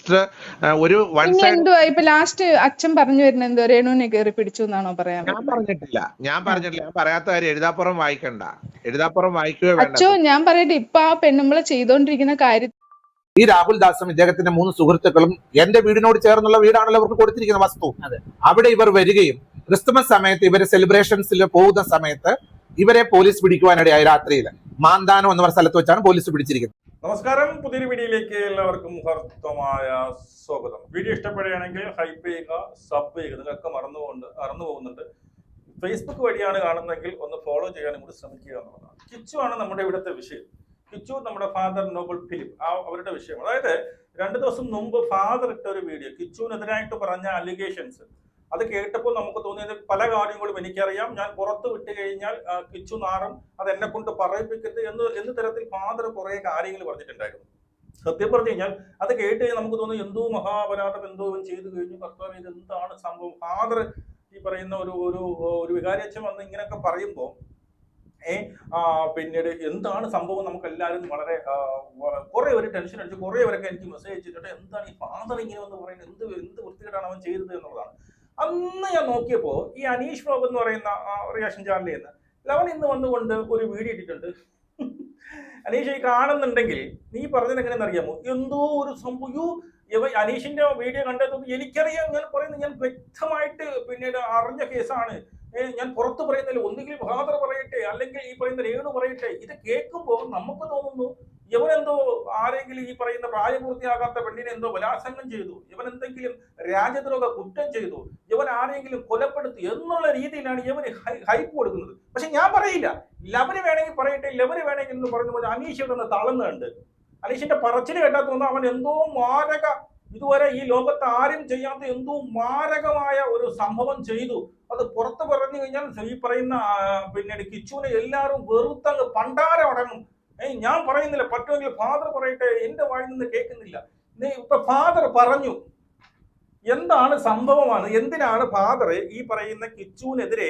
Just ഒരു one side. എന്തുവാ ഇപ്പൊ ലാസ്റ്റ് അച്ഛൻ പറഞ്ഞു വരുന്ന എന്തോ രേണുവിനെ കയറി പിടിച്ചു എന്നാണോ പറയാൻ? ഞാൻ പറഞ്ഞിട്ടില്ല. ഞാൻ പറയാത്ത കാര്യം എഴുതാപ്പുറം വായിക്കണ്ട. എഴുതാപ്പുറം വായിക്കുകയോ വേണ്ട. അച്ഛോ ഞാൻ പറയട്ടെ, ഇപ്പൊ ആ പെണ്ണുമ്പളെ ചെയ്തോണ്ടിരിക്കുന്ന കാര്യം, ഈ രാഹുൽ ദാസും ഇദ്ദേഹത്തിന്റെ 3 സുഹൃത്തുക്കളും എന്റെ വീടിനോട് ചേർന്നുള്ള വീടാണല്ലോ അവർക്ക് കൊടുത്തിരിക്കുന്ന വസ്തു. അവിടെ ഇവർ വരികയും ക്രിസ്തുമസ് സമയത്ത് ഇവര് സെലിബ്രേഷൻസിൽ പോകുന്ന സമയത്ത് ഇവരെ പോലീസ് പിടിക്കുവാനിടയായി. രാത്രിയിൽ മാന്താനം എന്ന സ്ഥലത്ത് വെച്ചാണ് പോലീസ് പിടിച്ചിരിക്കുന്നത്. നമസ്കാരം, പുതിയൊരു വീഡിയോയിലേക്ക് എല്ലാവർക്കും ഹർത്തമായ സ്വാഗതം. വീഡിയോ ഇഷ്ടപ്പെടുകയാണെങ്കിൽ ഹൈപ്പ് ചെയ്യുക, സബ് ചെയ്യുക. നിങ്ങളൊക്കെ മറന്നു പോകുന്നുണ്ട്. ഫേസ്ബുക്ക് വഴിയാണ് കാണുന്നതെങ്കിൽ ഒന്ന് ഫോളോ ചെയ്യാനും കൂടി ശ്രമിക്കുക എന്നുള്ളതാണ്. കിച്ചു ആണ് നമ്മുടെ ഇവിടുത്തെ വിഷയം. കിച്ചു നമ്മുടെ ഫാദർ നോബൽ ഫിലിപ്പ് അവരുടെ വിഷയം. അതായത് 2 ദിവസം മുമ്പ് ഫാദർ ഇട്ട ഒരു വീഡിയോ, കിച്ചുവിനെതിരായിട്ട് പറഞ്ഞ അലിഗേഷൻസ്, അത് കേട്ടപ്പോൾ നമുക്ക് തോന്നിയത് പല കാര്യങ്ങളും എനിക്കറിയാം, ഞാൻ പുറത്ത് വിട്ട് കഴിഞ്ഞാൽ കിച്ചു നാറും, അത് എന്നെ കൊണ്ട് പറയിപ്പിക്കരുത് എന്ന് തരത്തിൽ ഫാദർ കുറെ കാര്യങ്ങൾ പറഞ്ഞിട്ടുണ്ടായിരുന്നു. സത്യം പറഞ്ഞു കഴിഞ്ഞാൽ അത് കേട്ട് കഴിഞ്ഞാൽ നമുക്ക് തോന്നുന്നു എന്തോ മഹാപരാധം എന്തോ ചെയ്തു കഴിഞ്ഞു, കർത്താവ് ഇത് എന്താണ് സംഭവം. ഫാദർ ഈ പറയുന്ന ഒരു വികാരിയച്ഛൻ വന്ന് ഇങ്ങനെയൊക്കെ പറയുമ്പോൾ പിന്നീട് എന്താണ് സംഭവം നമുക്ക് എല്ലാവരും വളരെ കുറെ ഒരു ടെൻഷൻ അടിച്ച് കുറെ പേരൊക്കെ എനിക്ക് മെസ്സേജ് അയച്ചിട്ട് എന്താണ് ഈ ഫാദർ ഇങ്ങനെ വന്ന് പറയുന്നത്, എന്ത് വൃത്തികേടാണ് അവൻ ചെയ്തത് എന്നുള്ളതാണ്. അന്ന് ഞാൻ നോക്കിയപ്പോൾ ഈ അനീഷ് ബാബു എന്ന് പറയുന്ന റിയാക്ഷൻ ചാനലിൽ നിന്ന് ലവൻ ഇന്ന് വന്നുകൊണ്ട് ഒരു വീഡിയോ ഇട്ടിട്ടുണ്ട്. അനീഷ് ഈ കാണുന്നുണ്ടെങ്കിൽ നീ പറഞ്ഞത് എങ്ങനെയെന്ന് അറിയാമോ, എന്തോ ഒരു സംഭവം. അനീഷിന്റെ വീഡിയോ കണ്ടത് എനിക്കറിയാം, ഞാൻ പറയുന്നത് ഞാൻ വ്യക്തമായിട്ട് പിന്നീട് അറിഞ്ഞ കേസാണ്. ഞാൻ പുറത്ത് പറയുന്നില്ല, ഒന്നുകിൽ ഫാദർ പറയട്ടെ അല്ലെങ്കിൽ ഈ പറയുന്ന രേണു പറയട്ടെ. ഇത് കേൾക്കുമ്പോൾ നമുക്ക് തോന്നുന്നു ഇവനെന്തോ ആരെങ്കിലും ഈ പറയുന്ന പ്രായപൂർത്തിയാകാത്ത പെണ്ണിനെ എന്തോ ബലാത്സംഗം ചെയ്തു, ഇവൻ എന്തെങ്കിലും രാജ്യദ്രോഹ കുറ്റം ചെയ്തു, ഇവൻ ആരെങ്കിലും കൊലപ്പെടുത്തി എന്നുള്ള രീതിയിലാണ് ഇവന് ഹൈപ്പ് കൊടുക്കുന്നത്. പക്ഷെ ഞാൻ പറയില്ല, ലവന് വേണമെങ്കിൽ പറയട്ടെ, ലവന് വേണമെങ്കിൽ എന്ന് പറഞ്ഞു പോലെ അനീഷ് ഇവിടെ നിന്ന് തളർന്നുണ്ട്. അനീഷിന്റെ പറച്ചിൽ കേട്ടാൽ തോന്നുന്നു അവൻ എന്തോ മാരക, ഇതുവരെ ഈ ലോകത്ത് ആരും ചെയ്യാത്ത എന്തോ മാരകമായ ഒരു സംഭവം ചെയ്തു. അത് പുറത്ത് പറഞ്ഞു കഴിഞ്ഞാൽ ഈ പറയുന്ന പിന്നീട് കിച്ചുവിനെ എല്ലാവരും വെറുത്തങ്ങ് പണ്ടാരം അടങ്ങും. ഞാൻ പറയുന്നില്ല, പറ്റുമെങ്കിൽ ഫാദർ പറയട്ടെ, എന്റെ വായിൽ നിന്ന് കേൾക്കുന്നില്ല. ഇപ്പൊ ഫാദർ പറഞ്ഞു എന്താണ് സംഭവമാണ്, എന്തിനാണ് ഫാദർ ഈ പറയുന്ന കിച്ചുവിനെതിരെ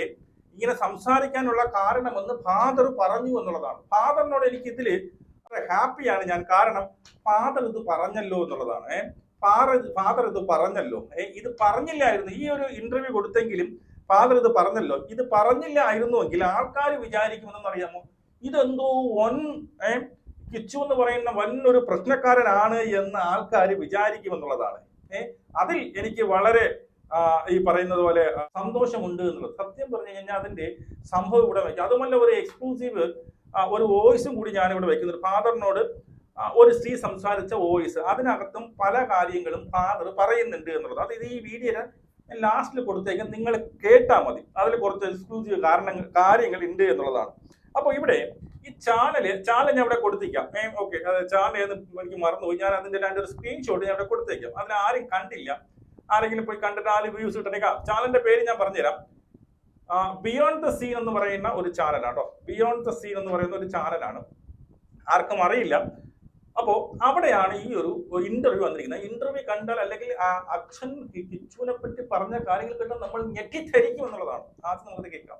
ഇങ്ങനെ സംസാരിക്കാനുള്ള കാരണമെന്ന് ഫാദർ പറഞ്ഞു എന്നുള്ളതാണ്. ഫാദറിനോട് എനിക്ക് ഇതില് ഹാപ്പിയാണ് ഞാൻ, കാരണം ഫാദർ ഇത് പറഞ്ഞല്ലോ എന്നുള്ളതാണ്. ഫാദർ ഇത് പറഞ്ഞല്ലോ, ഇത് പറഞ്ഞില്ലായിരുന്നു, ഈ ഒരു ഇന്റർവ്യൂ കൊടുത്തെങ്കിലും ഫാദർ ഇത് പറഞ്ഞല്ലോ. ഇത് പറഞ്ഞില്ലായിരുന്നുവെങ്കിൽ ആൾക്കാർ വിചാരിക്കുമെന്ന് അറിയാമോ, ഇതെന്തോ കിച്ചു എന്ന് പറയുന്ന വന്നൊരു പ്രശ്നക്കാരനാണ് എന്ന് ആൾക്കാർ വിചാരിക്കുമെന്നുള്ളതാണ്. അതിൽ എനിക്ക് വളരെ ഈ പറയുന്നത് പോലെ സന്തോഷമുണ്ട് എന്നുള്ളത്. സത്യം പറഞ്ഞു കഴിഞ്ഞാൽ അതിന്റെ സംഭവം ഇവിടെ വയ്ക്കും. അതുമല്ല ഒരു എക്സ്ക്ലൂസീവ് ഒരു വോയിസും കൂടി ഞാനിവിടെ വെക്കുന്നുണ്ട്. ഫാദറിനോട് ഒരു സ്ത്രീ സംസാരിച്ച വോയിസ്, അതിനകത്തും പല കാര്യങ്ങളും ഫാദർ പറയുന്നുണ്ട് എന്നുള്ളത്. അത് ഈ വീഡിയോ ലാസ്റ്റിൽ കൊടുത്തേക്കാൻ നിങ്ങൾ കേട്ടാൽ മതി. അതിൽ കുറച്ച് എക്സ്ക്ലൂസീവ് കാര്യങ്ങൾ ഉണ്ട് എന്നുള്ളതാണ്. അപ്പോൾ ഇവിടെ ഈ ചാനൽ ഞാൻ ഇവിടെ കൊടുത്തേക്കാം. ഓക്കെ, ചാനൽ എനിക്ക് മറന്നുപോയി, ഞാൻ അതിന്റെ ഒരു സ്ക്രീൻഷോട്ട് ഞാൻ ഇവിടെ കൊടുത്തേക്കാം. അതിന് ആരും കണ്ടില്ല, ആരെങ്കിലും പോയി കണ്ടിട്ട് 4 വ്യൂസ് കിട്ടണേക്കാം. ചാനലിന്റെ പേര് ഞാൻ പറഞ്ഞുതരാം. ബിയോണ്ട് ദ സീൻ എന്ന് പറയുന്ന ഒരു ചാനലാണ് കേട്ടോ. ബിയോണ്ട് ദ സീൻ എന്ന് പറയുന്ന ഒരു ചാനലാണ്, ആർക്കും അറിയില്ല. അപ്പോ അവിടെയാണ് ഈ ഒരു ഇന്റർവ്യൂ വന്നിരിക്കുന്നത്. ഇന്റർവ്യൂ കണ്ടാൽ അല്ലെങ്കിൽ ആ അച്ഛൻ കിച്ചുവിനെ പറ്റി പറഞ്ഞ കാര്യങ്ങൾ കേട്ടാൽ നമ്മൾ ഞെട്ടിദ്ധരിക്കും എന്നുള്ളതാണ്. ആദ്യം നമുക്ക് കേൾക്കാം.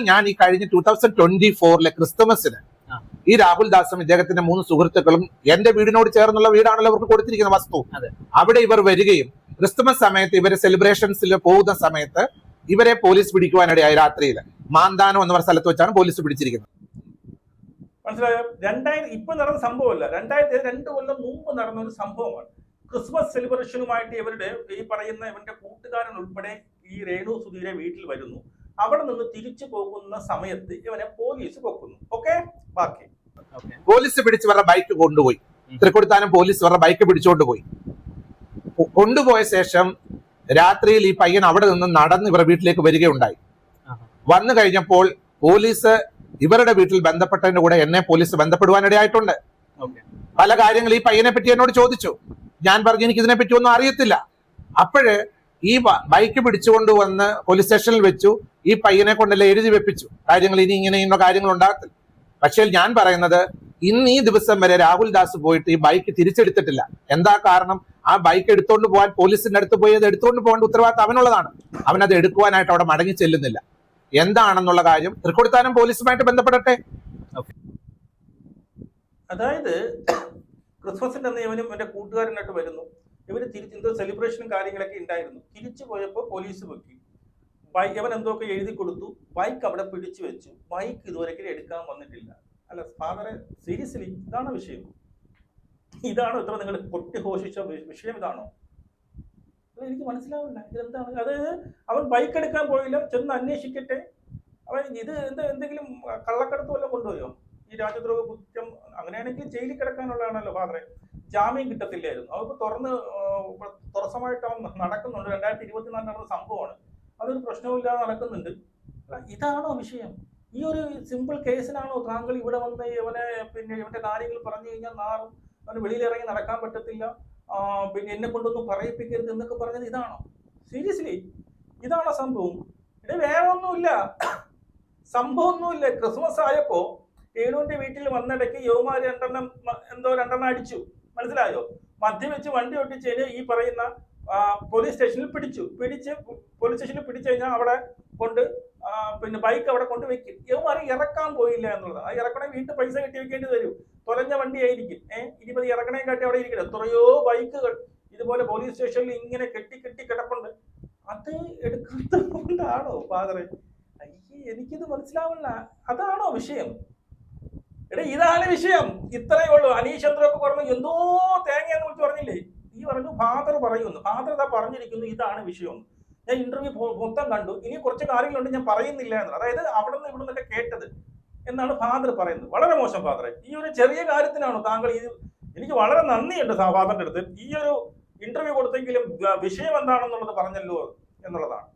ഞാൻ ഈ കഴിഞ്ഞ 2024 ക്രിസ്തുമസിന് ഈ രാഹുൽ ദാസും ഇദ്ദേഹത്തിന്റെ 3 സുഹൃത്തുക്കളും എന്റെ വീടിനോട് ചേർന്നുള്ള വീടാണല്ലോ അവർക്ക് കൊടുത്തിരിക്കുന്ന വസ്തു. അവിടെ ഇവർ വരികയും ക്രിസ്തുമസ് സമയത്ത് ഇവര് സെലിബ്രേഷൻസിൽ പോകുന്ന സമയത്ത് ഇവരെ പോലീസ് പിടിക്കുവാനിടയായി. രാത്രിയിൽ മാന്താനം എന്ന സ്ഥലത്ത് വെച്ചാണ് പോലീസ് പിടിച്ചിരിക്കുന്നത്. മനസ്സിലായോ? ഇപ്പൊ നടന്ന സംഭവമല്ല, 2 കൊല്ലം മുമ്പ് നടന്ന ഒരു സംഭവമാണ്. ക്രിസ്മസ് സെലിബ്രേഷനുമായിട്ട് ഇവരുടെ ഈ പറയുന്ന ഇവന്റെ കൂട്ടുകാരൻ ഉൾപ്പെടെ ഈ രേണു സുധീരെ വീട്ടിൽ വരുന്നു. അവിടെ നിന്ന് തിരിച്ചു പോകുന്ന സമയത്ത് ഇവനെ പോലീസ് പൊക്കുന്നു. ഓക്കെ, ബാക്കി പോലീസ് പിടിച്ച് ഇവരുടെ ബൈക്ക് കൊണ്ടുപോയി. തൃക്കൊടിത്താനം പോലീസ് ഇവരുടെ ബൈക്ക് പിടിച്ചുകൊണ്ട് പോയി. കൊണ്ടുപോയ ശേഷം രാത്രിയിൽ ഈ പയ്യൻ അവിടെ നിന്ന് നടന്ന് ഇവരുടെ വീട്ടിലേക്ക് വരികയുണ്ടായി. വന്നു കഴിഞ്ഞപ്പോൾ പോലീസ് ഇവരുടെ വീട്ടിൽ ബന്ധപ്പെട്ടതിന്റെ കൂടെ എന്നെ പോലീസ് ബന്ധപ്പെടുവാനിടയായിട്ടുണ്ട്. പല കാര്യങ്ങൾ ഈ പയ്യനെ പറ്റി എന്നോട് ചോദിച്ചു. ഞാൻ പറഞ്ഞു എനിക്ക് ഇതിനെ പറ്റി ഒന്നും അറിയത്തില്ല. അപ്പോഴ് ഈ ബൈക്ക് പിടിച്ചുകൊണ്ട് വന്ന് പോലീസ് സ്റ്റേഷനിൽ വെച്ചു. ഈ പയ്യനെ കൊണ്ടെല്ലാം എഴുതി വെപ്പിച്ചു കാര്യങ്ങൾ, ഇനി ഇങ്ങനെയുള്ള കാര്യങ്ങൾ ഉണ്ടാകത്തില്ല. പക്ഷേ ഞാൻ പറയുന്നത്, ഇന്ന് ഈ ദിവസം വരെ രാഹുൽ ദാസ് പോയിട്ട് ഈ ബൈക്ക് തിരിച്ചെടുത്തിട്ടില്ല. എന്താ കാരണം? ആ ബൈക്ക് എടുത്തോണ്ട് പോകാൻ പോലീസിന്റെ അടുത്ത് പോയി അത് എടുത്തുകൊണ്ട് പോകേണ്ട ഉത്തരവാദിത്തം അവനുള്ളതാണ്. അവനത് എടുക്കുവാനായിട്ട് അവിടെ മടങ്ങി ചെല്ലുന്നില്ല. എന്താണെന്നുള്ള കാര്യം തൃക്കൊടിത്താനം പോലീസുമായിട്ട് ബന്ധപ്പെടട്ടെ. അതായത് ക്രിസ്മസിന്റെ അന്ന് ഇവനും എന്റെ കൂട്ടുകാരനായിട്ട് വരുന്നു. ഇവര് എന്തോ സെലിബ്രേഷനും കാര്യങ്ങളൊക്കെ ഉണ്ടായിരുന്നു. തിരിച്ചു പോയപ്പോൾ പോലീസ് വെക്കി. അവൻ എന്തൊക്കെ എഴുതി കൊടുത്തു, ബൈക്ക് അവിടെ പിടിച്ചു വെച്ചു. ബൈക്ക് ഇതുവരെയ്ക്കും എടുക്കാൻ വന്നിട്ടില്ല. അല്ല ഫാദറെ, സീരിയസ്ലി ഇതാണോ വിഷയം? ഇതാണോ ഇത്ര നിങ്ങൾ കൊട്ടിഘോഷിച്ച വിഷയം? ഇതാണോ? എനിക്ക് മനസ്സിലാവില്ല ഇതെന്താണ്. അതായത് അവൻ ബൈക്ക് എടുക്കാൻ പോയില്ല, ചെന്ന് അന്വേഷിക്കട്ടെ. അവൻ ഇത് എന്തെങ്കിലും കള്ളക്കടത്ത് വല്ലതും കൊണ്ടുപോയോ? ഈ രാജ്യദ്രോഹ കുറ്റം അങ്ങനെയാണെങ്കിൽ ജയിലിൽ കിടക്കാനുള്ളതാണല്ലോ ഫാദറെ. ജാമ്യം കിട്ടത്തില്ലായിരുന്നു. അവർക്ക് തുറസമായിട്ട് അവൻ നടക്കുന്നുണ്ട്. 2024 നടന്ന സംഭവമാണ്. അതൊരു പ്രശ്നവുമില്ലാതെ നടക്കുന്നുണ്ട്. ഇതാണോ വിഷയം? ഈ ഒരു സിമ്പിൾ കേസിനാണോ താങ്കൾ ഇവിടെ വന്ന് ഇവന്റെ കാര്യങ്ങൾ പറഞ്ഞു കഴിഞ്ഞാൽ നാറും, അവന് വെളിയിലിറങ്ങി നടക്കാൻ പറ്റത്തില്ല, പിന്നെ എന്നെ കൊണ്ടൊന്നും പറയിപ്പിക്കരുത് എന്നൊക്കെ പറഞ്ഞത് ഇതാണോ? സീരിയസ്ലി ഇതാണോ സംഭവം? ഇത് വേറെ ഒന്നുമില്ല, സംഭവമൊന്നുമില്ല. ക്രിസ്മസ് ആയപ്പോ രേണുവിന്റെ വീട്ടിൽ വന്നിടയ്ക്ക് യുവമാര് രണ്ടെണ്ണം അടിച്ചു. മനസ്സിലായോ? മദ്യവെച്ച് വണ്ടി ഒട്ടിച്ചതിന് ഈ പറയുന്ന പോലീസ് സ്റ്റേഷനിൽ പിടിച്ച് പോലീസ് സ്റ്റേഷനിൽ പിടിച്ചു കഴിഞ്ഞാൽ അവിടെ കൊണ്ട് ബൈക്ക് അവിടെ കൊണ്ട് വെക്കും. യുവമാര് ഇറക്കാൻ പോയില്ല എന്നുള്ളത്. ആ ഇറക്കണേ വീട്ടിൽ പൈസ കെട്ടി വെക്കേണ്ടി വരും. തൊലഞ്ഞ വണ്ടി ആയിരിക്കും. 20 ഇറക്കണേ കാട്ടി അവിടെ ഇരിക്കണം. എത്രയോ ബൈക്കുകൾ ഇതുപോലെ പോലീസ് സ്റ്റേഷനിൽ ഇങ്ങനെ കെട്ടി കിടപ്പുണ്ട്. അത് എടുക്കുന്നതുകൊണ്ടാണോ ഫാദറെ? എനിക്കിത് മനസ്സിലാവില്ല. അതാണോ വിഷയം? ഇതാണ് വിഷയം. ഇത്രയേ ഉള്ളൂ. അനീഷ് ചന്ദ്രൊക്കെ പറഞ്ഞു എന്തോ തേങ്ങയെന്ന് വിളിച്ച് പറഞ്ഞില്ലേ? ഈ പറഞ്ഞു ഫാദർ പറയുന്നു. ഫാദർ ഇതാ പറഞ്ഞിരിക്കുന്നു ഇതാണ് വിഷയം. ഞാൻ ഇന്റർവ്യൂ മൊത്തം കണ്ടു. ഇനി കുറച്ച് കാര്യങ്ങളുണ്ട് ഞാൻ പറയുന്നില്ല എന്ന്. അതായത് അവിടെ നിന്ന് ഇവിടെ നിന്നൊക്കെ കേട്ടത് എന്നാണ് ഫാദർ പറയുന്നത്. വളരെ മോശം ഫാദറെ. ഈ ഒരു ചെറിയ കാര്യത്തിനാണോ താങ്കൾ എനിക്ക് വളരെ നന്ദിയുണ്ട് ഫാദറിന്റെ അടുത്ത്. ഈ ഒരു ഇന്റർവ്യൂ കൊടുത്തെങ്കിലും വിഷയം എന്താണെന്നുള്ളത് പറഞ്ഞല്ലോ എന്നുള്ളതാണ്.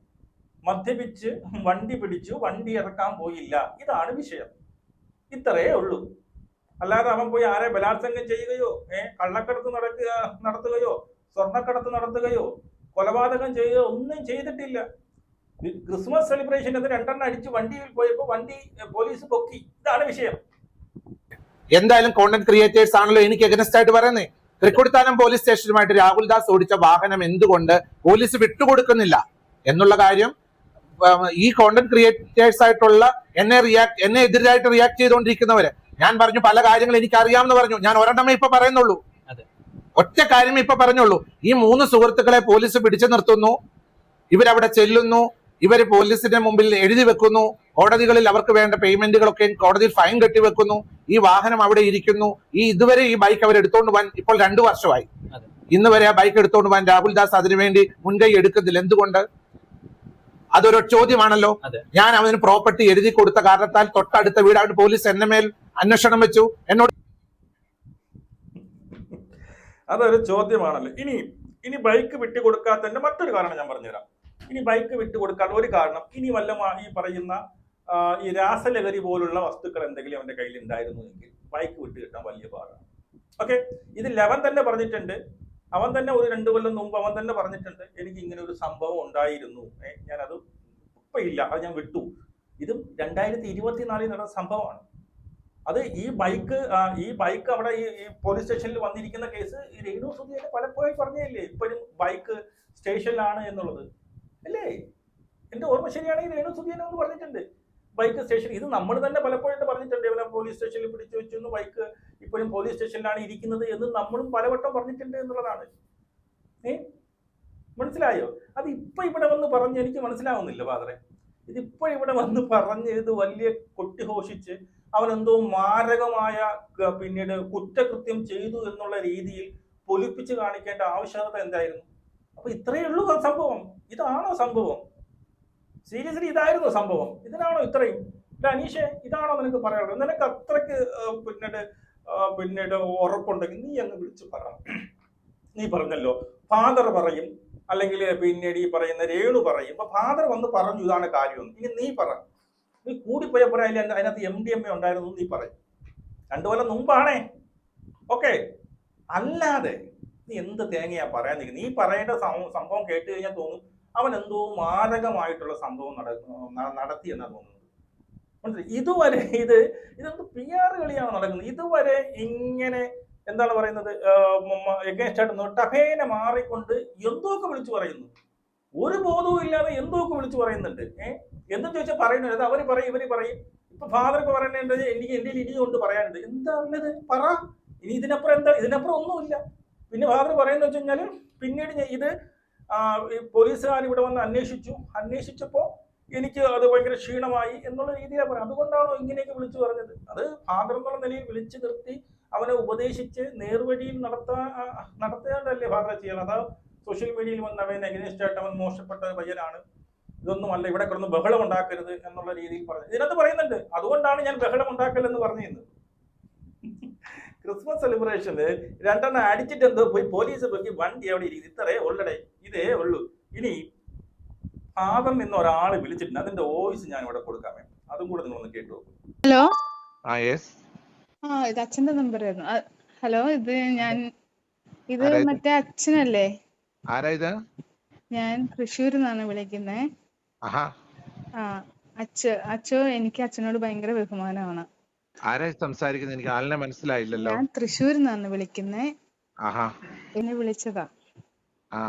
മദ്യപിച്ച് വണ്ടി പിടിച്ചു, വണ്ടി ഇറക്കാൻ പോയില്ല, ഇതാണ് വിഷയം. ഇത്രയേ ഉള്ളൂ. അല്ലാതെ അവൻ പോയി ആരെ ബലാത്സംഗം ചെയ്യുകയോ കള്ളക്കടത്ത് നടത്തുകയോ സ്വർണ്ണക്കടത്ത് നടത്തുകയോ കൊലപാതകം ചെയ്യുകയോ ഒന്നും ചെയ്തിട്ടില്ല. ക്രിസ്മസ് സെലിബ്രേഷൻ എന്ന് 2 അടിച്ച് വണ്ടിയിൽ പോയപ്പോ വണ്ടി പോലീസ് പൊക്കി. ഇതാണ് വിഷയം. എന്തായാലും കോണ്ടന്റ് ക്രിയേറ്റേഴ്സ് ആണല്ലോ എനിക്ക് എഗനസ്റ്റ് ആയിട്ട് പറയുന്നത്. തൃക്കൊടിത്താനം പോലീസ് സ്റ്റേഷനുമായിട്ട് രാഹുൽ ദാസ് ഓടിച്ച വാഹനം എന്തുകൊണ്ട് പോലീസ് വിട്ടുകൊടുക്കുന്നില്ല എന്നുള്ള കാര്യം ഈ കോണ്ടന്റ് ക്രിയേറ്റേഴ്സ് ആയിട്ടുള്ള എന്നെ എതിരായിട്ട് റിയാക്ട് ചെയ്തുകൊണ്ടിരിക്കുന്നവര് ഞാൻ പറഞ്ഞു പല കാര്യങ്ങൾ എനിക്ക് അറിയാമെന്ന് പറഞ്ഞു. ഞാൻ ഒരെണ്ണമേ ഇപ്പൊ പറയുന്നുള്ളൂ, ഒറ്റ കാര്യമേ ഇപ്പൊ പറഞ്ഞുള്ളൂ. ഈ 3 സുഹൃത്തുക്കളെ പോലീസ് പിടിച്ചു നിർത്തുന്നു, ഇവരവിടെ ചെല്ലുന്നു, ഇവര് പോലീസിന്റെ മുമ്പിൽ എഴുതി വെക്കുന്നു, കോടതികളിൽ അവർക്ക് വേണ്ട പേയ്മെന്റുകളൊക്കെ കോടതിയിൽ ഫൈൻ കെട്ടിവെക്കുന്നു, ഈ വാഹനം അവിടെ ഇരിക്കുന്നു. ഇതുവരെ ഈ ബൈക്ക് അവർ എടുത്തോണ്ട് പോകാൻ ഇപ്പോൾ 2 വർഷമായി. ഇന്ന് വരെ ആ ബൈക്ക് എടുത്തോണ്ട് പോകാൻ രാഹുൽ ദാസ് അതിനുവേണ്ടി മുൻകൈ എടുക്കുന്നില്ല. എന്തുകൊണ്ട്? അതൊരു ചോദ്യമാണല്ലോ. ഞാൻ അവന് പ്രോപ്പർട്ടി എഴുതി കൊടുത്ത കാരണത്താൽ തൊട്ടടുത്ത വീടാണ് പോലീസ് എന്നെ മേൽ അന്വേഷണം വെച്ചു. എന്നോട് അതൊരു ചോദ്യമാണല്ലോ. ഇനി ബൈക്ക് വിട്ടുകൊടുക്കാത്തതിന്റെ മറ്റൊരു കാരണം ഞാൻ പറഞ്ഞുതരാം. ഇനി ബൈക്ക് വിട്ടുകൊടുക്കാൻ ഒരു കാരണം, ഇനി വല്ല ഈ പറയുന്ന ഈ രാസലഹരി പോലുള്ള വസ്തുക്കൾ എന്തെങ്കിലും അവന്റെ കയ്യിൽ ഉണ്ടായിരുന്നു എങ്കിൽ ബൈക്ക് വിട്ട് കിട്ടാൻ വലിയ പാടാണ്. ഓക്കെ, ഇത് ലെവൻ തന്നെ പറഞ്ഞിട്ടുണ്ട്. അവൻ തന്നെ ഒരു 2 കൊല്ലം മുമ്പ് അവൻ തന്നെ പറഞ്ഞിട്ടുണ്ട് എനിക്ക് ഇങ്ങനെ ഒരു സംഭവം ഉണ്ടായിരുന്നു, ഞാനത് ഇപ്പൊ ഇല്ല, അത് ഞാൻ വിട്ടു. ഇതും 2024 നടന്ന സംഭവമാണ്. അത് ഈ ബൈക്ക് അവിടെ ഈ പോലീസ് സ്റ്റേഷനിൽ വന്നിരിക്കുന്ന കേസ് ഈ രേണു സുധിയെ പലപ്പോഴും പറഞ്ഞില്ലേ ഇപ്പോഴും ബൈക്ക് സ്റ്റേഷനിലാണ് എന്നുള്ളത് അല്ലേ? എന്റെ ഓർമ്മ ശരിയാണെങ്കിൽ രേണു സുധിയെ ഒന്ന് പറഞ്ഞിട്ടുണ്ട് ബൈക്ക് സ്റ്റേഷൻ. ഇത് നമ്മൾ തന്നെ പലപ്പോഴും പറഞ്ഞിട്ടുണ്ട്. ഇവരെ പോലീസ് സ്റ്റേഷനിൽ പിടിച്ചു വെച്ചു, ബൈക്ക് ഇപ്പോഴും പോലീസ് സ്റ്റേഷനിലാണ് ഇരിക്കുന്നത് എന്ന് നമ്മളും പലവട്ടം പറഞ്ഞിട്ടുണ്ട് എന്നുള്ളതാണ്. മനസ്സിലായോ? അത് ഇപ്പൊ ഇവിടെ വന്ന് പറഞ്ഞ് എനിക്ക് മനസ്സിലാവുന്നില്ല ഫാദറെ. ഇതിപ്പോ ഇവിടെ വന്ന് പറഞ്ഞ് ഇത് വലിയ കൊട്ടിഘോഷിച്ച് അവനെന്തോ മാരകമായ പിന്നീട് കുറ്റകൃത്യം ചെയ്തു എന്നുള്ള രീതിയിൽ പൊലിപ്പിച്ച് കാണിക്കേണ്ട ആവശ്യകത എന്തായിരുന്നു? അപ്പൊ ഇത്രയേ ഉള്ളൂ സംഭവം. ഇതാണോ സംഭവം? സീരിയസ്ലി ഇതായിരുന്നു സംഭവം? ഇതിനാണോ ഇത്രയും? അനീഷേ, ഇതാണോ നിനക്ക് പറയാനുള്ളത്? നിനക്ക് അത്രയ്ക്ക് പിന്നീട് ഉറപ്പുണ്ടെങ്കിൽ നീ അങ്ങ് വിളിച്ചു പറ. നീ പറഞ്ഞല്ലോ ഫാദർ പറയും, അല്ലെങ്കിൽ പിന്നീട് ഈ പറയുന്ന രേണു പറയും. അപ്പൊ ഫാദർ വന്ന് പറഞ്ഞു ഇതാണ് കാര്യം. ഇനി നീ പറ. നീ കൂടിപ്പോയ പറയാൻ അതിനകത്ത് MDMA ഉണ്ടായിരുന്നു നീ പറയും. 2 കൊല്ലം മുമ്പാണേ. ഓക്കെ, അല്ലാതെ നീ എന്ത് തേങ്ങയാ പറയാൻ? നീ പറയേണ്ട സംഭവം കേട്ട് കഴിഞ്ഞാൽ തോന്നും അവൻ എന്തോ മാരകമായിട്ടുള്ള സംഭവം നടത്തി എന്നാ തോന്നുന്നത്. മനസ്സിലായി? ഇതുവരെ ഇതെന്ത് PR കളിയാണ് നടക്കുന്നത്. ഇതുവരെ ഇങ്ങനെ എന്താണ് പറയുന്നത് എഗൈൻസ്റ്റ് ആയിട്ട് നൊട്ടഭേന മാറിക്കൊണ്ട് എന്തൊക്കെ വിളിച്ചു പറയുന്നു. ഒരു ബോധവും ഇല്ലാതെ എന്തൊക്കെ വിളിച്ചു പറയുന്നുണ്ട്. എന്തെന്ന് ചോദിച്ചാൽ പറയുന്നത് അവര് പറയും ഇവര് പറയും. ഇപ്പൊ ഫാദർക്ക് പറയേണ്ടത് എനിക്ക് എന്റെ ഇനിയും കൊണ്ട് പറയാനുണ്ട്. എന്താ ഉള്ളത് പറ. ഇനി ഇതിനപ്പുറം ഒന്നുമില്ല. പിന്നെ ഫാദർ പറയുന്നത് വെച്ച് കഴിഞ്ഞാൽ പിന്നീട് ഇത് ഈ പോലീസുകാർ ഇവിടെ വന്ന് അന്വേഷിച്ചപ്പോൾ എനിക്ക് അത് ഭയങ്കര ക്ഷീണമായി എന്നുള്ള രീതിയിലാണ് പറയുന്നത്. അതുകൊണ്ടാണോ ഇങ്ങനെയൊക്കെ വിളിച്ചു പറഞ്ഞത്? അത് ഫാദർ എന്നുള്ള നിലയിൽ വിളിച്ചു നിർത്തി അവനെ ഉപദേശിച്ച് നേർവഴിയിൽ നടത്തേണ്ടല്ലേ ഫാദർ ചെയ്യണം. അതാ സോഷ്യൽ മീഡിയയിൽ വന്ന് അവൻ എഗനസ്റ്റ് ആയിട്ട് അവൻ മോശപ്പെട്ട പയ്യനാണ്, ഇതൊന്നുമല്ല, ഇവിടെ കിടന്ന് ബഹളം ഉണ്ടാക്കരുത് എന്നുള്ള രീതിയിൽ പറഞ്ഞു. ഇതിനകത്ത് പറയുന്നുണ്ട് അതുകൊണ്ടാണ് ഞാൻ ബഹളം ഉണ്ടാക്കലെന്ന് പറഞ്ഞിരുന്നത്. ക്രിസ്മസ് സെലിബ്രേഷന് 2 അടിച്ചിട്ട് എന്തോ പോയി പോലീസ് പോയി വണ്ടി അവിടെ ഇരിക്കും, ഇത്രേ ഉള്ളടേ, ഇതേ ഉള്ളൂ. ഇനി ഫാദറിൽ നിന്ന് ഒരാളെ വിളിച്ചിട്ടുണ്ട്, അതിന്റെ വോയിസ് ഞാൻ ഇവിടെ കൊടുക്കാൻ വേണ്ടി, അതും കൂടെ നിങ്ങൾ ഒന്ന് കേട്ടു നോക്കും. ഹലോ, യെസ് ഇത് അച്ഛന്റെ നമ്പർ ആയിരുന്നു. ഹലോ, ഇത് ആരാ ഇത്? മറ്റേ അച്ഛനല്ലേ? ആരാ ഇത്? ഞാൻ തൃശ്ശൂരിൽ നിന്നാണ് വിളിക്കുന്നേ. ആഹാ, അച്ഛോ, എനിക്ക് അച്ഛനോട് ഭയങ്കര ബഹുമാനമാണ്. ആരാ സംസാരിക്കുന്നത്? എനിക്ക് ആളിനെ മനസ്സിലായില്ലല്ലോ. ഞാൻ തൃശ്ശൂരിൽ നിന്നാണ് വിളിക്കുന്നേ. ആഹാ, എന്നെ വിളിച്ചതാ. ആ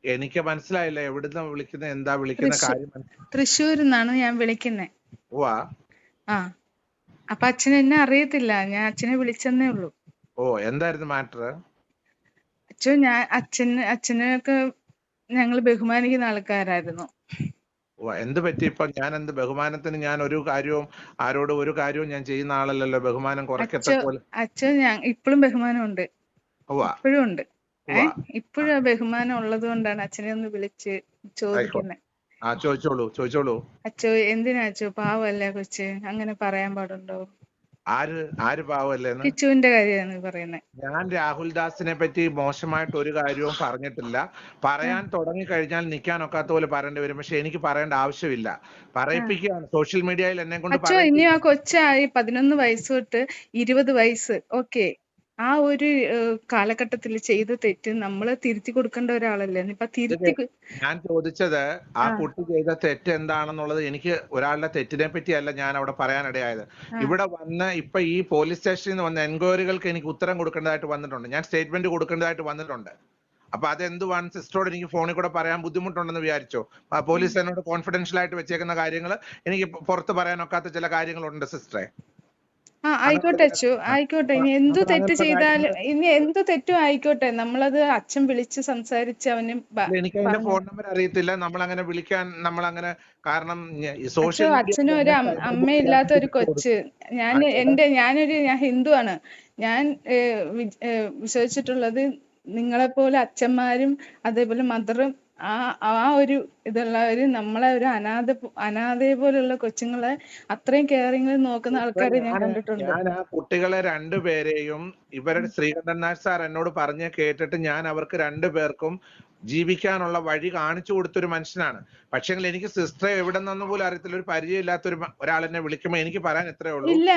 എനിക്ക് മനസ്സിലായില്ല, എവിടുന്ന വിളിക്കുന്നത്, എന്താ വിളിക്കുന്ന കാര്യം? തൃശ്ശൂരിൽ നിന്നാണ് ഞാൻ വിളിക്കുന്നേ. ഓ അപ്പൊ അച്ഛൻ എന്നെ അറിയത്തില്ല, ഞാൻ അച്ഛനെ വിളിച്ചെന്നേ ഉള്ളൂ. എന്തായിരുന്നു മാറ്റർ? അച്ഛനൊക്കെ ഞങ്ങൾ ബഹുമാനിക്കുന്ന ആൾക്കാരായിരുന്നു. എന്ത് പറ്റി ഇപ്പൊ? ഞാൻ എന്ത് ബഹുമാനത്തിന്? ഞാൻ ഒരു കാര്യവും ആരോടും ഒരു കാര്യവും ഞാൻ ചെയ്യുന്ന ആളല്ലല്ലോ. ബഹുമാനം കുറയ്ക്കത്ത പോലെ. അച്ഛൻ ഇപ്പോഴും ബഹുമാനമുണ്ട്, ഇപ്പോഴും ഉണ്ട്. ഇപ്പോഴും ബഹുമാനം ഉള്ളത് കൊണ്ടാണ് അച്ഛനെ ഒന്ന് വിളിച്ച് ചോദിക്കുന്നത്. ചോദിച്ചോളൂ. അച്ഛോ, എന്തിനാ അച്ഛോ, പാവല്ലേ കൊച്ച്, അങ്ങനെ പറയാൻ പാടുണ്ടോ? ആര് പാവല്ലേ? കിച്ചുവിന്റെ കാര്യമാണ് പറയുന്നത്. ഞാൻ രാഹുൽ ദാസിനെ പറ്റി മോശമായിട്ട് ഒരു കാര്യവും പറഞ്ഞിട്ടില്ല. പറയാൻ തുടങ്ങി കഴിഞ്ഞാൽ നിൽക്കാൻ ഒക്കാത്ത പോലെ പറയേണ്ടി വരും. പക്ഷെ എനിക്ക് പറയേണ്ട ആവശ്യമില്ല, പറയിപ്പിക്കുകയാണ് സോഷ്യൽ മീഡിയയിൽ എന്നെ കൊണ്ട്. അച്ഛോ, ഇനി ആ കൊച്ചായി 11 വയസ്സ് തൊട്ട് 20 വയസ്സ്, ഓക്കെ, ആ ഒരു കാലഘട്ടത്തിൽ ചെയ്ത തെറ്റ് നമ്മള് തിരുത്തി കൊടുക്കേണ്ട ഒരാളല്ലേ. ഞാൻ ചോദിച്ചത് ആ കുട്ടി ചെയ്ത തെറ്റ് എന്താണെന്നുള്ളത്. എനിക്ക് ഒരാളുടെ തെറ്റിനെ പറ്റിയല്ല ഞാൻ അവിടെ പറയാനിടയായത്. ഇവിടെ വന്ന് ഇപ്പൊ ഈ പോലീസ് സ്റ്റേഷനിൽ നിന്ന് വന്ന എൻക്വയറികൾക്ക് എനിക്ക് ഉത്തരം കൊടുക്കേണ്ടതായിട്ട് വന്നിട്ടുണ്ട്, ഞാൻ സ്റ്റേറ്റ്മെന്റ് കൊടുക്കേണ്ടതായിട്ട് വന്നിട്ടുണ്ട്. അപ്പൊ അതെന്തുവാണ് സിസ്റ്ററോട് എനിക്ക് ഫോണിൽ കൂടെ പറയാൻ ബുദ്ധിമുട്ടുണ്ടെന്ന് വിചാരിച്ചോ? പോലീസ് എന്നോട് കോൺഫിഡൻഷ്യൽ ആയിട്ട് വെച്ചേക്കുന്ന കാര്യങ്ങൾ എനിക്ക് പുറത്ത് പറയാനൊക്കാത്ത ചില കാര്യങ്ങളുണ്ട് സിസ്റ്ററെ. ആയിക്കോട്ടെ അച്ഛോ, ആയിക്കോട്ടെ. ഇനി എന്ത് തെറ്റും ആയിക്കോട്ടെ, നമ്മളത് അച്ഛൻ വിളിച്ച് സംസാരിച്ച് അവന്. എനിക്ക് അതിന്റെ ഫോൺ നമ്പർ അറിയത്തില്ല, നമ്മൾ അങ്ങനെ വിളിക്കാൻ അങ്ങനെ. കാരണം അച്ഛനും ഒരു അമ്മയില്ലാത്ത ഒരു കൊച്ച്. ഞാൻ ഹിന്ദുവാണ്. ഞാൻ വിശ്വസിച്ചിട്ടുള്ളത് നിങ്ങളെപ്പോലെ അച്ഛന്മാരും അതേപോലെ മദറും ആ ഒരു ഇതുള്ളവര് നമ്മളെ ഒരു അനാഥയെ പോലുള്ള കൊച്ചുങ്ങളെ അത്രയും കെയറിംഗിൽ നോക്കുന്ന ആൾക്കാരെ ഞാൻ കണ്ടിട്ടുണ്ട്. ഞാൻ ആ കുട്ടികളെ രണ്ടുപേരെയും ഇവരുടെ ശ്രീകണ്ഠൻ നായർ സാർ എന്നോട് പറഞ്ഞ് കേട്ടിട്ട് ഞാൻ അവർക്ക് രണ്ടുപേർക്കും ജീവിക്കാനുള്ള വഴി കാണിച്ചു കൊടുത്തൊരു മനുഷ്യനാണ്. പക്ഷേ എനിക്ക് സിസ്റ്ററെ എവിടെ നിന്ന് പോലും അറിയത്തില്ല, ഒരു പരിചയമില്ലാത്ത ഒരാളെന്നെ വിളിക്കുമ്പോ എനിക്ക് പറയാൻ എത്രയേ ഉള്ളൂ. ഇല്ല,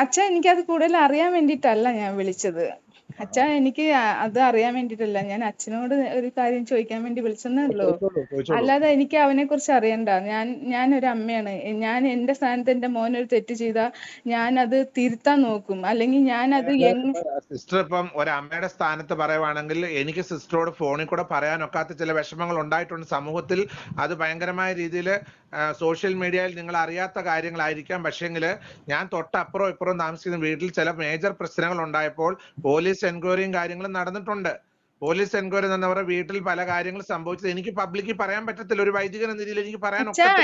അച്ഛൻ എനിക്കത് കൂടുതൽ അറിയാൻ വേണ്ടിയിട്ടല്ല ഞാൻ വിളിച്ചത്. അച്ഛാ, എനിക്ക് അത് അറിയാൻ വേണ്ടിട്ടല്ല, ഞാൻ അച്ഛനോട് ഒരു കാര്യം ചോദിക്കാൻ വേണ്ടി വിളിച്ചെന്നേ ഉള്ളൂ. അല്ലാതെ എനിക്ക് അവനെ കുറിച്ച് അറിയണ്ട. ഞാനൊരു അമ്മയാണ്. ഞാൻ എന്റെ സ്ഥാനത്ത് എന്റെ മോൻ ഒരു തെറ്റ് ചെയ്താ ഞാൻ അത് തിരുത്താൻ നോക്കും. അല്ലെങ്കിൽ ഞാനത് സിസ്റ്റർ ഇപ്പം ഒരമ്മയുടെ സ്ഥാനത്ത് പറയുവാണെങ്കിൽ എനിക്ക് സിസ്റ്ററോട് ഫോണിൽ കൂടെ പറയാനൊക്കാത്ത ചില വിഷമങ്ങൾ ഉണ്ടായിട്ടുണ്ട് സമൂഹത്തിൽ. അത് ഭയങ്കരമായ രീതിയിൽ സോഷ്യൽ മീഡിയയിൽ നിങ്ങൾ അറിയാത്ത കാര്യങ്ങളായിരിക്കാം. പക്ഷേങ്കിൽ ഞാൻ തൊട്ടപ്പുറം ഇപ്പുറം താമസിക്കുന്ന വീട്ടിൽ ചില മേജർ പ്രശ്നങ്ങൾ ഉണ്ടായപ്പോൾ പോലീസ് എൻക്വയറിയും കാര്യങ്ങളും നടന്നിട്ടുണ്ട്. പോലീസ് എൻക്വയറി എന്നവരുടെ വീട്ടിൽ പല കാര്യങ്ങൾ സംഭവിച്ചത് എനിക്ക് പബ്ലിക്കിൽ പറയാൻ പറ്റത്തില്ല. ഒരു വൈദികൻ എന്ന രീതിയിൽ എനിക്ക് പറയാൻ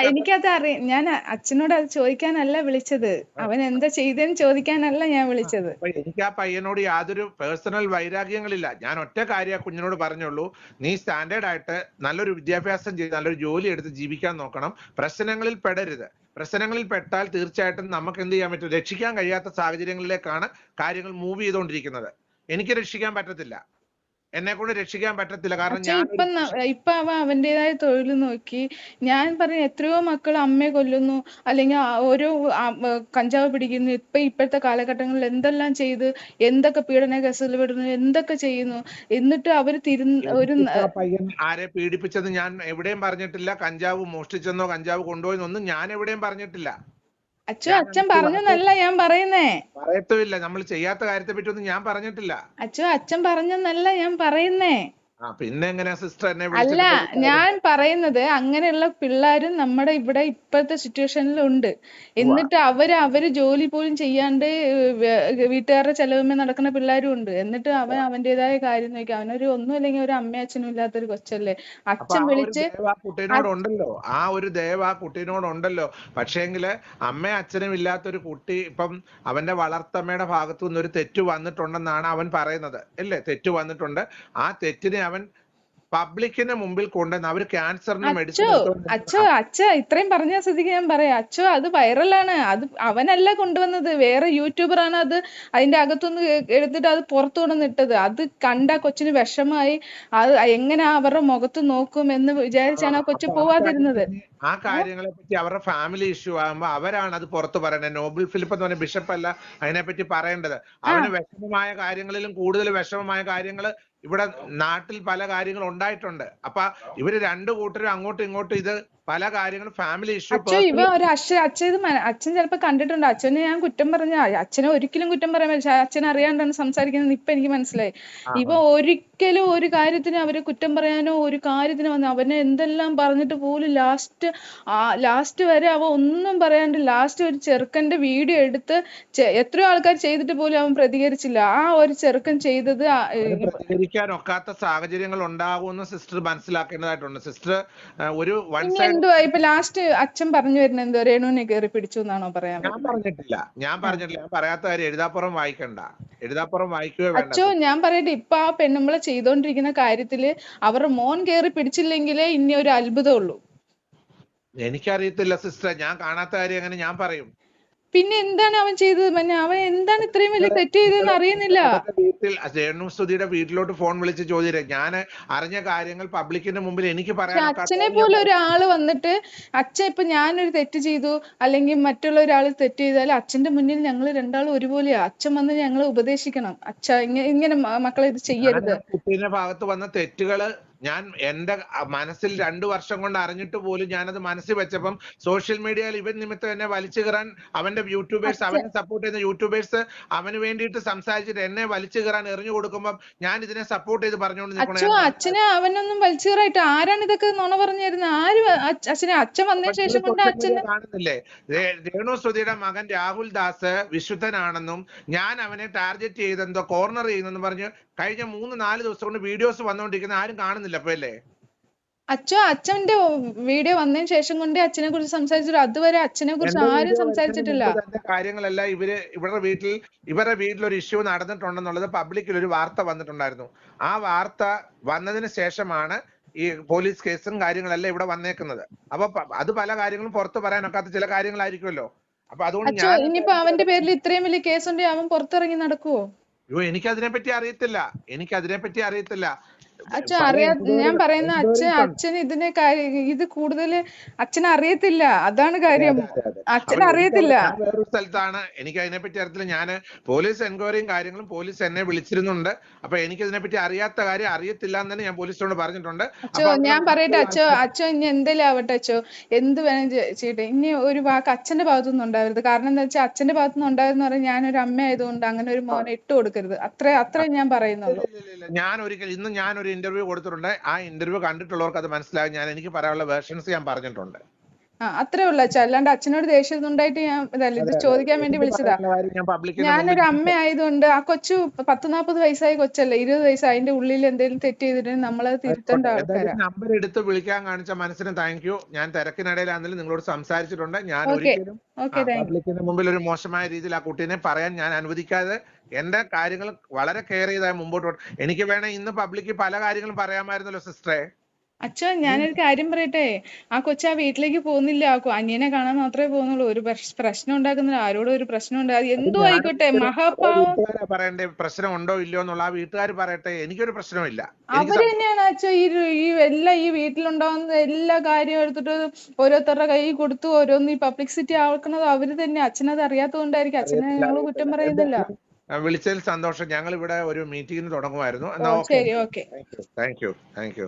എനിക്കത് അറിയാം. ഞാൻ അച്ഛനോട് അത് ചോദിക്കാനല്ല വിളിച്ചത്, അവൻ എന്താ ചെയ്തെന്ന് ചോദിക്കാനല്ല ഞാൻ വിളിച്ചത്. എനിക്ക് ആ പയ്യനോട് യാതൊരു പേഴ്സണൽ വൈരാഗ്യങ്ങളില്ല. ഞാൻ ഒറ്റ കാര്യം കുഞ്ഞിനോട് പറഞ്ഞുള്ളൂ, നീ സ്റ്റാൻഡേർഡ് ആയിട്ട് നല്ലൊരു വിദ്യാഭ്യാസം ചെയ്ത് നല്ലൊരു ജോലി എടുത്ത് ജീവിക്കാൻ നോക്കണം, പ്രശ്നങ്ങളിൽ പെടരുത്. പ്രശ്നങ്ങളിൽ പെട്ടാൽ തീർച്ചയായിട്ടും നമുക്ക് എന്ത് ചെയ്യാൻ പറ്റും? രക്ഷിക്കാൻ കഴിയാത്ത സാഹചര്യങ്ങളിലേക്കാണ് കാര്യങ്ങൾ മൂവ് ചെയ്തുകൊണ്ടിരിക്കുന്നത്. എനിക്ക് രക്ഷിക്കാൻ പറ്റത്തില്ല, എന്നെ കൊണ്ട് രക്ഷിക്കാൻ പറ്റത്തില്ല. കാരണം ഇപ്പൊ അവന്റേതായ തൊഴിൽ നോക്കി ഞാൻ പറയും, എത്രയോ മക്കൾ അമ്മയെ കൊല്ലുന്നു, അല്ലെങ്കിൽ ഓരോ കഞ്ചാവ് പിടിക്കുന്നു. ഇപ്പോഴത്തെ കാലഘട്ടങ്ങളിൽ എന്തെല്ലാം ചെയ്ത് എന്തൊക്കെ പീഡന കേസുകൾ വിടുന്നു, എന്തൊക്കെ ചെയ്യുന്നു. എന്നിട്ട് അവര് പയ്യൻ ആരെ പീഡിപ്പിച്ചത് ഞാൻ എവിടെയും പറഞ്ഞിട്ടില്ല. കഞ്ചാവ് മോഷ്ടിച്ചെന്നോ കഞ്ചാവ് കൊണ്ടുപോയെന്നൊന്നും ഞാൻ എവിടെയും പറഞ്ഞിട്ടില്ല. അച്ഛൻ പറഞ്ഞെന്നല്ല ഞാൻ പറയുന്നേ. പറയത്തുമില്ല, നമ്മൾ ചെയ്യാത്ത കാര്യത്തെ പറ്റി ഒന്നും ഞാൻ പറഞ്ഞിട്ടില്ല. അച്ഛൻ പറഞ്ഞെന്നല്ല ഞാൻ പറയുന്നേ. പിന്നെ എങ്ങനെയാ സിസ്റ്റർ എന്നെ അല്ല, വിളിച്ചിട്ട് ഞാൻ പറയുന്നത് അങ്ങനെയുള്ള പിള്ളേരും നമ്മുടെ ഇവിടെ ഇപ്പോഴത്തെ സിറ്റുവേഷനിൽ ഉണ്ട്. എന്നിട്ട് അവര് ജോലി പോലും ചെയ്യാണ്ട് വീട്ടുകാരുടെ ചെലവുമേ നടക്കുന്ന പിള്ളേരും ഉണ്ട്. എന്നിട്ട് അവൻ അവന്റേതായ കാര്യം നോക്കി. അവനൊരു ഒന്നുമില്ലെങ്കിൽ ഒരു അമ്മയും അച്ഛനും ഇല്ലാത്തൊരു കൊച്ചല്ലേ. അപ്പൊ അച്ഛൻ ആ ഒരു വിളിച്ച് ദയവ് ആ കുട്ടീനോടുണ്ടല്ലോ, ആ ഒരു ദയവ് ആ കുട്ടീനോടുണ്ടല്ലോ. പക്ഷേങ്കില് അമ്മയും അച്ഛനും ഇല്ലാത്തൊരു കുട്ടി ഇപ്പം അവന്റെ വളർത്തമ്മയുടെ ഭാഗത്തു നിന്ന് ഒരു തെറ്റ് വന്നിട്ടുണ്ടെന്നാണ് അവൻ പറയുന്നത് അല്ലേ? തെറ്റ് വന്നിട്ടുണ്ട്. ആ തെറ്റിനെ അവൻ പബ്ലിക്കിന് മുമ്പിൽ കൊണ്ടുവന്ന് അവര് ക്യാൻസറിന് മെഡിസിൻ അച്ഛ ഇത്രയും പറഞ്ഞ സ്ഥിതിക്ക് ഞാൻ പറയാം. അച്ഛോ, അത് വൈറലാണ്. അത് അവനല്ല കൊണ്ടുവന്നത്, വേറെ യൂട്യൂബറാണ് അത് അതിന്റെ അകത്തുനിന്ന് എടുത്തിട്ട് അത് പുറത്തു കൊണ്ടുവന്നിട്ടത്. അത് കണ്ട കൊച്ചിന് വിഷമായി. അത് എങ്ങനെ അവരുടെ മുഖത്ത് നോക്കും എന്ന് വിചാരിച്ചാണ് ആ കൊച്ചു പോവാതിരുന്നത്. ആ കാര്യങ്ങളെ പറ്റി അവരുടെ ഫാമിലി ഇഷ്യൂ ആകുമ്പോ അവരാണ് അത് പുറത്ത് പറയേണ്ടത്. നോബിൾ ഫിലിപ്പ് എന്ന് പറഞ്ഞ ബിഷപ്പ് അല്ല അതിനെപ്പറ്റി പറയേണ്ടത്. അവന് വിഷമമായ കാര്യങ്ങളിലും കൂടുതൽ വിഷമമായ കാര്യങ്ങൾ ഇവിടെ നാട്ടിൽ പല കാര്യങ്ങളും ഉണ്ടായിട്ടുണ്ട്. അപ്പൊ ഇവര് രണ്ടു കൂട്ടരും അങ്ങോട്ടും ഇങ്ങോട്ടും ഇത് പല കാര്യങ്ങളും ഫാമിലി ഇഷ്യൂ. അച്ഛൻ അച്ഛൻ ചിലപ്പോ കണ്ടിട്ടുണ്ട്. അച്ഛനെ ഞാൻ കുറ്റം പറഞ്ഞ, അച്ഛനെ ഒരിക്കലും കുറ്റം പറയാൻ പറ്റില്ല. അച്ഛൻ അറിയാണ്ടാണ് സംസാരിക്കുന്നത്. ഇപ്പൊ എനിക്ക് മനസ്സിലായി. ഇവ ഒരിക്കലും ഒരു കാര്യത്തിന് അവരെ കുറ്റം പറയാനോ ഒരു കാര്യത്തിന് വന്ന് അവനെ എന്തെല്ലാം പറഞ്ഞിട്ട് പോലും ലാസ്റ്റ് വരെ അവ ഒന്നും പറയാണ്ട് ലാസ്റ്റ് ഒരു ചെറുക്കന്റെ വീഡിയോ എടുത്ത് എത്രയോ ആൾക്കാർ ചെയ്തിട്ട് പോലും അവൻ പ്രതികരിച്ചില്ല. ആ ഒരു ചെറുക്കൻ ചെയ്തത് പ്രതികരിക്കാൻ ഒക്കാത്ത സാഹചര്യങ്ങൾ ഉണ്ടാകുമെന്ന് സിസ്റ്റർ മനസ്സിലാക്കേണ്ടതായിട്ടുണ്ട്. സിസ്റ്റർ ഒരു എന്തുവാ ഇപ്പൊ ലാസ്റ്റ് അച്ഛൻ പറഞ്ഞു വരുന്നത്? എന്തോ രേണുവിനെ കയറി പിടിച്ചു എന്നാണോ പറയാൻ? ഞാൻ പറഞ്ഞിട്ടില്ല. ഞാൻ പറയാത്ത കാര്യം എഴുതാപ്പുറം വായിക്കണ്ട. എഴുതാപ്പുറം വായിക്കുകയോ വേണ്ട. അച്ഛോ, ഞാൻ പറയട്ടെ, ഇപ്പൊ ആ പെണ്ണുമ്പളെ ചെയ്തോണ്ടിരിക്കുന്ന കാര്യത്തില് അവരുടെ മോൻ കയറി പിടിച്ചില്ലെങ്കിലേ ഇനി ഒരു അത്ഭുതമുള്ളൂ. എനിക്കറിയത്തില്ല സിസ്റ്റർ, ഞാൻ കാണാത്ത കാര്യം എങ്ങനെ ഞാൻ പറയും? പിന്നെ എന്താണ് അവൻ ചെയ്തത്? അവൻ എന്താണ് ഇത്രയും വലിയ തെറ്റ് ചെയ്തതെന്ന് അറിയുന്നില്ല. വീട്ടിൽ രേണുസുധിയുടെ വീട്ടിലോട്ട് ഫോൺ വിളിച്ച് ചോദിച്ചു. ഞാൻ അറിഞ്ഞ കാര്യങ്ങൾ പബ്ലിക്കിന്റെ മുമ്പിൽ എനിക്ക് പറയാൻ. അച്ഛനെ പോലെ ഒരാള് വന്നിട്ട് അച്ഛൻ ഇപ്പൊ ഞാനൊരു തെറ്റ് ചെയ്തു അല്ലെങ്കിൽ മറ്റുള്ള ഒരാൾ തെറ്റ് ചെയ്താൽ അച്ഛന്റെ മുന്നിൽ ഞങ്ങൾ രണ്ടാളും ഒരുപോലെയാ. അച്ഛൻ വന്ന് ഞങ്ങളെ ഉപദേശിക്കണം. ഇങ്ങനെ മക്കളെ ഇത് ചെയ്യരുത്. കുട്ടീന്റെ ഭാഗത്ത് വന്ന തെറ്റുകള് ഞാൻ എന്റെ മനസ്സിൽ 2 വർഷം കൊണ്ട് അറിഞ്ഞിട്ട് പോലും ഞാനത് മനസ്സിൽ വെച്ചപ്പം സോഷ്യൽ മീഡിയയിൽ ഇവൻ നിമിത്തം എന്നെ വലിച്ചു കയറാൻ അവന്റെ യൂട്യൂബേഴ്സ്, അവനെ സപ്പോർട്ട് ചെയ്യുന്ന യൂട്യൂബേഴ്സ് അവന് വേണ്ടിയിട്ട് സംസാരിച്ചിട്ട് എന്നെ വലിച്ചു കയറാൻ എറിഞ്ഞു കൊടുക്കുമ്പോൾ ഞാൻ ഇതിനെ സപ്പോർട്ട് ചെയ്ത് പറഞ്ഞുകൊണ്ട് അച്ഛനെ അവനൊന്നും വലിച്ചു കയറായിട്ട് ആരാണ് ഇതൊക്കെ നുണ പറഞ്ഞിരുന്നത്? ആര് അച്ഛൻ വന്നതിന് ശേഷം കൊണ്ട് അച്ഛനെ കാണുന്നില്ലേ? രേണുസുധിയുടെ മകൻ രാഹുൽ ദാസ് വിശുദ്ധനാണെന്നും ഞാൻ അവനെ ടാർഗറ്റ് ചെയ്തെന്തോ കോർണർ ചെയ്യുന്നെന്ന് പറഞ്ഞ് കഴിഞ്ഞ 3-4 ദിവസം കൊണ്ട് വീഡിയോസ് വന്നുകൊണ്ടിരിക്കുന്ന ആരും കാണുന്നില്ല. അപ്പൊ അല്ലേ അച്ഛന്റെ വീഡിയോ വന്നതിന് ശേഷം കൊണ്ട് അച്ഛനെ കുറിച്ച് സംസാരിച്ചിട്ട് അതുവരെ അച്ഛനെ കുറിച്ച് ആരും സംസാരിച്ചിട്ടില്ല. കാര്യങ്ങളെല്ലാം ഇവരുടെ വീട്ടിൽ ഒരു ഇഷ്യൂ നടന്നിട്ടുണ്ടെന്നുള്ളത് പബ്ലിക്കിൽ ഒരു വാർത്ത വന്നിട്ടുണ്ടായിരുന്നു. ആ വാർത്ത വന്നതിന് ശേഷമാണ് ഈ പോലീസ് കേസും കാര്യങ്ങളെല്ലാം ഇവിടെ വന്നേക്കുന്നത്. അപ്പൊ അത് പല കാര്യങ്ങളും പുറത്ത് പറയാനൊക്കാത്ത ചില കാര്യങ്ങളായിരിക്കുമല്ലോ. അപ്പൊ അതുകൊണ്ട് ഇനിയിപ്പോ അവന്റെ പേരിൽ ഇത്രയും വലിയ കേസുണ്ടെങ്കിൽ അവൻ പുറത്തിറങ്ങി നടക്കുവോ? എനിക്കതിനെ പറ്റി അറിയത്തില്ല. ഞാൻ പറയുന്ന അച്ഛൻ ഇതിനെ ഇത് കൂടുതൽ അച്ഛന് അറിയത്തില്ല. അതാണ് കാര്യം. അച്ഛൻ അറിയത്തില്ല. വേറൊരു സ്ഥലത്താണ്. എനിക്ക് അതിനെപ്പറ്റി അറിയത്തില്ല. ഞാൻ പോലീസ് എൻക്വയറിയും കാര്യങ്ങളും പോലീസ് എന്നെ വിളിച്ചിരുന്നുണ്ട്. അപ്പൊ എനിക്ക് ഇതിനെപ്പറ്റി അറിയാത്ത കാര്യം അറിയത്തില്ല എന്ന് തന്നെ ഞാൻ പോലീസിനോട് പറഞ്ഞിട്ടുണ്ട്. ഞാൻ പറയട്ടെ അച്ഛോ ഇനി എന്തെങ്കിലും ആവട്ടെ അച്ഛോ, എന്ത് വേണം ചെയ്യട്ടെ, ഇനി ഒരു വാക്ക് അച്ഛന്റെ ഭാഗത്തുനിന്ന് ഉണ്ടാവരുത്. കാരണം എന്താ വെച്ചാൽ അച്ഛന്റെ ഭാഗത്തുനിന്ന് ഉണ്ടാവെന്ന് പറഞ്ഞാൽ ഞാനൊരു അമ്മ ആയതുകൊണ്ട് അങ്ങനെ ഒരു മോനെ ഇട്ട് കൊടുക്കരുത്. അത്രേ ഞാൻ പറയുന്നുള്ളൂ. ഞാൻ ഒരു ഇന്റർവ്യൂ കൊടുത്തിട്ടുണ്ട്. ആ ഇന്റർവ്യൂ കണ്ടിട്ടുള്ളവർക്ക് അത് മനസ്സിലാകും. എനിക്ക് പറയാനുള്ള വേർഷൻസ് ഞാൻ പറഞ്ഞിട്ടുണ്ട്. അത്രേ ഉള്ളു അച്ഛാ. അല്ലാണ്ട് അച്ഛനോട് ദേഷ്യം ഉണ്ടായിട്ട് ഞാൻ ഇത് ചോദിക്കാൻ വേണ്ടി വിളിച്ചതാ. ഞാനൊരു അമ്മ ആയതുകൊണ്ട് ആ കൊച്ചു 10-40 വയസ്സായ കൊച്ചല്ലേ, 20 വയസ്സ്, അതിന്റെ ഉള്ളിൽ എന്തെങ്കിലും തെറ്റ് ചെയ്തിട്ടുണ്ടെങ്കിൽ നമ്മളത് തിരുത്തേണ്ട ആൾക്കാരാ. നമ്പർ എടുത്ത് വിളിക്കാൻ കാണിച്ച മനസ്സിന് താങ്ക് യു. ഞാൻ തിരക്കിനിടയിലാണെങ്കിലും നിങ്ങളോട് സംസാരിച്ചിട്ടുണ്ട്. ഞാൻ ഒരിക്കലും പബ്ലിക്കിന് മുമ്പിൽ ഒരു മോശമായ രീതിയിൽ ആ കുട്ടീനെ പറയാൻ ഞാൻ അനുവദിക്കാതെ എന്റെ കാര്യങ്ങൾ വളരെ കെയർ ചെയ്താൽ മുമ്പോട്ട്. എനിക്ക് വേണേ ഇന്ന് പബ്ലിക്ക് പല കാര്യങ്ങളും പറയാമായിരുന്നല്ലോ സിസ്റ്ററെ. അച്ഛാ, ഞാനൊരു കാര്യം പറയട്ടെ. ആ കൊച്ചാ വീട്ടിലേക്ക് പോകുന്നില്ല. അനിയനെ കാണാൻ മാത്രമേ പോകുന്നുള്ളൂ. ഒരു പ്രശ്നം ഉണ്ടാക്കുന്നില്ല. ആരോടും ഒരു പ്രശ്നം ഉണ്ടാകും. എന്തോ ആയിക്കോട്ടെ, മഹാപാവം പറയണ്ടേ പ്രശ്നം ഉണ്ടോ ഇല്ലയോ എന്നുള്ള ആ വീട്ടുകാർ പറയട്ടെ. എനിക്കൊരു പ്രശ്നമില്ല. അവര് തന്നെയാണ് അച്ഛാ ഈ വീട്ടിലുണ്ടാവുന്ന എല്ലാ കാര്യവും എടുത്തിട്ട് ഓരോരുത്തരുടെ കൈ കൊടുത്തു ഓരോന്ന് ഈ പബ്ലിസിറ്റി ആക്കുന്നത് അവര് തന്നെ. അച്ഛനത് അറിയാത്തതുകൊണ്ടായിരിക്കും. അച്ഛനെ ഞങ്ങൾ കുറ്റം പറയുന്നില്ല. വിളിച്ചതിൽ സന്തോഷം. ഞങ്ങൾ ഇവിടെ ഒരു മീറ്റിംഗിന് തുടങ്ങുമായിരുന്നു. ശരി, ഓക്കെ. Thank you.